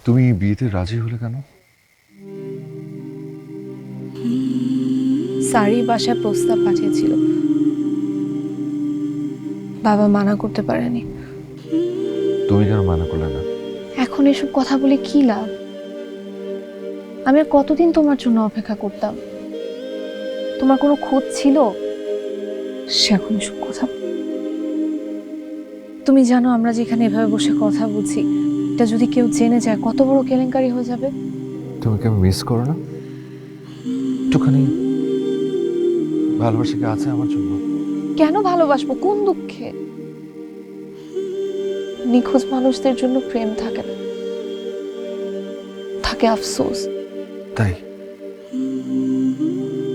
তুমি বিয়েতে রাজি হলে কেন? সারি বাসায় প্রস্তাব পাঠিয়েছিল, বাবা মানা করতে পারেনি। তুমি কেন মানা করলে না? এখন এসব কথা বলে কি লাভ? আমি আর কতদিন তোমার জন্য অপেক্ষা করতাম? তোমার কোনো খোঁজ ছিল? সে এখন এসব কথা। তুমি জানো আমরা যেখানে এভাবে বসে কথা বলছি, এটা যদি কেউ জেনে যায় কত বড় কেলেঙ্কারি হয়ে যাবে। তুমি কি মিস করো না? একটুখানি ভালোবাসা কি আছে আমার জন্য? কেন ভালোবাসবো? কোন দুঃখে? নিখোঁজ মানুষদের জন্য প্রেম থাকে না, থাকে আফসোস। তাই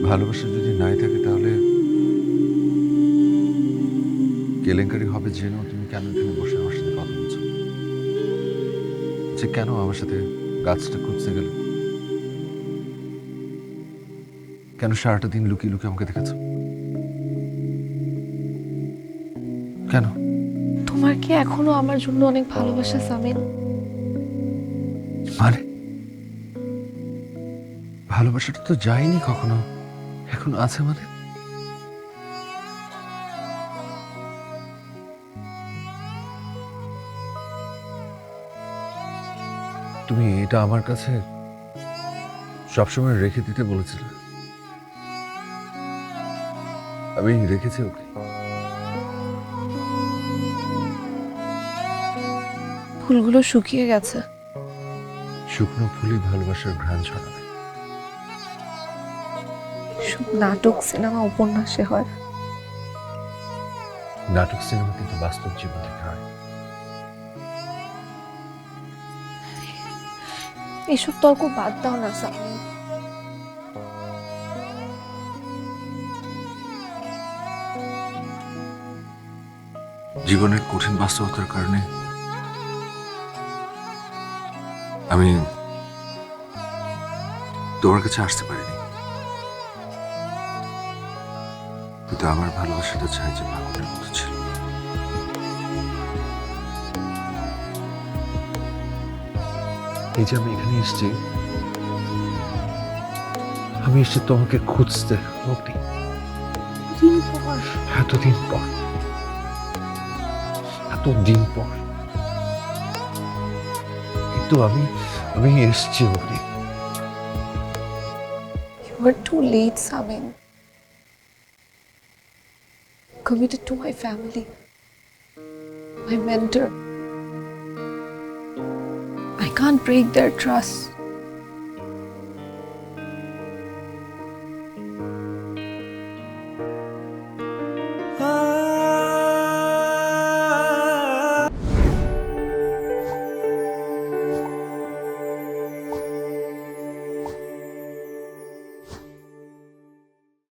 ভালোবাসা যদি নাই থাকে তাহলে কেলেঙ্কারি হবে জেনেও তুমি কেন এখানে বসে আমার সাথে কথা বলছো? যে কেন আমার সাথে গাছটা খুঁজতে গেলে? কেন সারাটা দিন লুকিয়ে লুকিয়ে আমাকে দেখেছো? কেন? তোমার কি এখনো আমার জন্য অনেক ভালোবাসা সামিন? মানে ভালোবাসাটা তো যায়নি কখনো, এখন আছে মানে? তুমি এটা আমার কাছে সবসময় রেখে দিতে বলেছিলে, আমি রেখেছি ওকে। ফুলগুলো শুকিয়ে গেছে। শুকনো ফুলই ভালোবাসার ঘ্রাণ ছড়াবে। সব নাটক, সিনেমা, উপন্যাসে হয়। নাটক সিনেমা কিন্তু বাস্তব জীবন থেকে হয়। এসব তর্ক বাদ দাও না সামিন। জীবনের কঠিন বাস্তবতার কারণে আমি তোমার কাছে আসতে পারিনি, কিন্তু আমার ভালোবাসাটা চাই যে ভাঙনের মতো ছিল। এই যে আমি এখানে এসেছি, আমি এসেছি তোমাকে খুঁজতে অগ্নি। দিন পর এতদিন পর, এতদিন পর, কিন্তু আমি আমি এসেছি অগ্নি। you were too late, Samin. Committed to my family, my mentor. I can't break their trust.